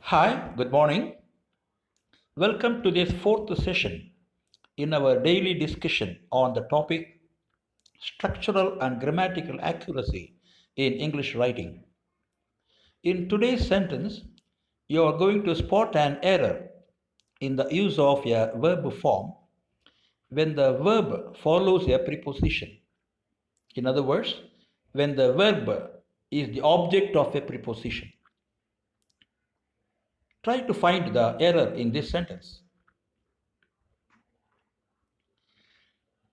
Hi, good morning. Welcome to this fourth session in our daily discussion on the topic structural and grammatical accuracy in English writing. In today's sentence, you are going to spot an error in the use of a verb form when the verb follows a preposition. In other words, when the verb is the object of a preposition. Try to find the error in this sentence.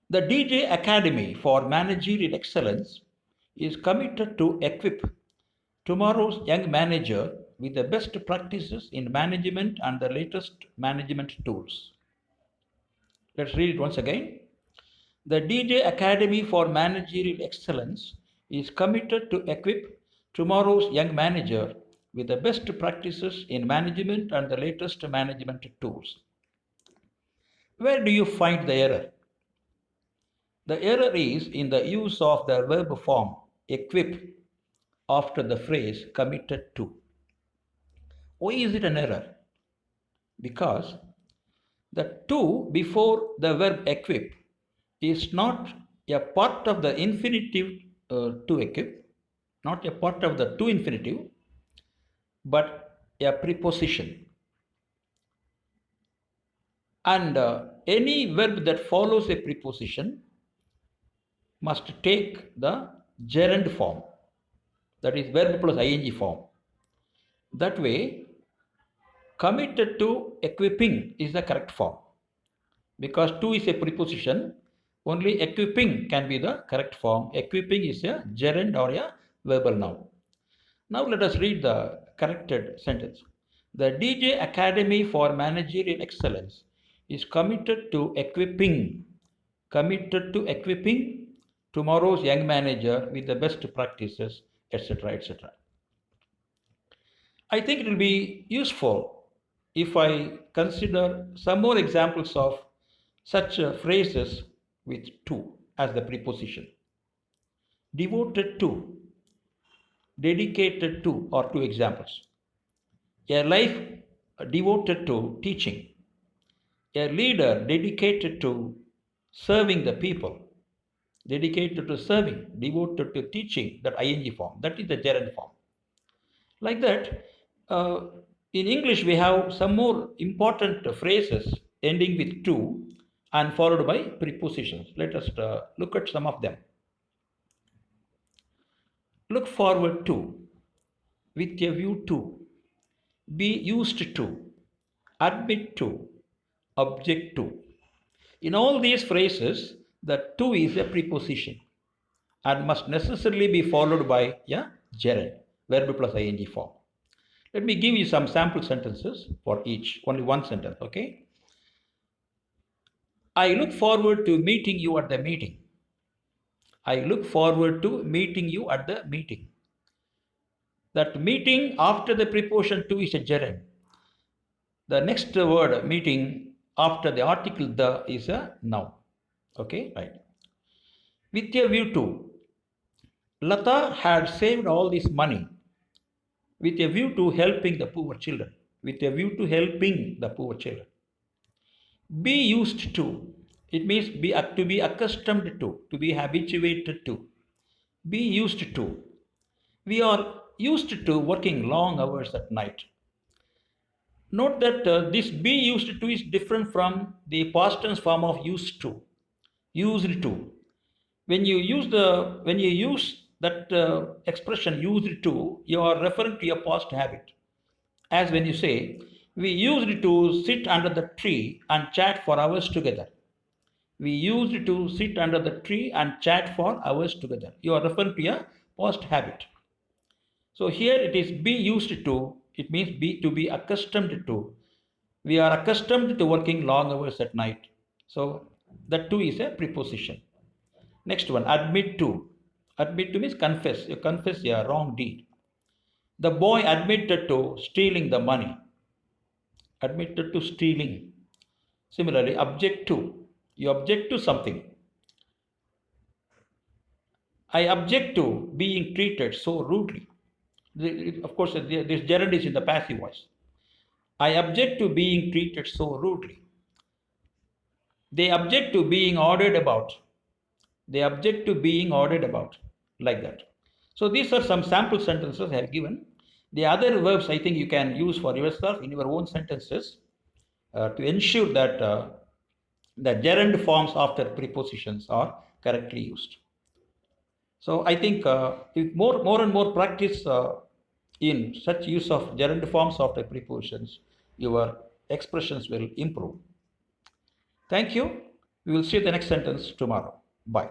The DJ Academy for Managerial Excellence is committed to equip tomorrow's young manager with the best practices in management and the latest management tools. Let's read it once again. The DJ Academy for Managerial Excellence is committed to equip tomorrow's young manager with the best practices in management and the latest management tools. Where do you find the error? The error is in the use of the verb form equip after the phrase committed to. Why is it an error? Because the to before the verb equip is not a part of the infinitive to equip, not a part of the to infinitive, but a preposition. And any verb that follows a preposition must take the gerund form, that is verb plus ing form. That way, committed to equipping is the correct form. Because to is a preposition, only equipping can be the correct form. Equipping is a gerund or a verbal noun. Now let us read the corrected sentence. The DJ Academy for Managerial Excellence is committed to equipping tomorrow's young manager with the best practices, etc. etc. I think it will be useful if I consider some more examples of such phrases with to as the preposition. Devoted to, dedicated to are two examples. A life devoted to teaching. A leader dedicated to serving the people. Dedicated to serving, devoted to teaching, that ing form. That is the gerund form. Like that, uh, in English, we have some more important phrases ending with to and followed by prepositions. Let us look at some of them. Look forward to, with a view to, be used to, admit to, object to. In all these phrases, the to is a preposition and must necessarily be followed by a gerund, verb plus ing form. Let me give you some sample sentences for each, only one sentence, okay? I look forward to meeting you at the meeting. I look forward to meeting you at the meeting. That meeting after the preposition to is a gerund. The next word meeting after the article the is a noun. Okay, right. With a view to, Lata had saved all this money with a view to helping the poor children. With a view to helping the poor children. Be used to. It means to be accustomed to be habituated to. Be used to. We are used to working long hours at night. Note that this be used to is different from the past tense form of used to. Used to. When you use that expression used to, you are referring to a past habit. As when you say, we used to sit under the tree and chat for hours together. We used to sit under the tree and chat for hours together. You are referring to a past habit. So here it is be used to, it means be to be accustomed to. We are accustomed to working long hours at night. So that to is a preposition. Next one, admit to. Admit to means confess. You confess a wrong deed. The boy admitted to stealing the money. Admitted to stealing. Similarly, object to. You object to something. I object to being treated so rudely. Of course, this gerund is in the passive voice. I object to being treated so rudely. They object to being ordered about. They object to being ordered about, like that. So these are some sample sentences I have given. The other verbs I think you can use for yourself in your own sentences to ensure that the gerund forms after prepositions are correctly used. So I think with more and more practice in such use of gerund forms after prepositions, your expressions will improve. Thank you. We will see the next sentence tomorrow. Bye.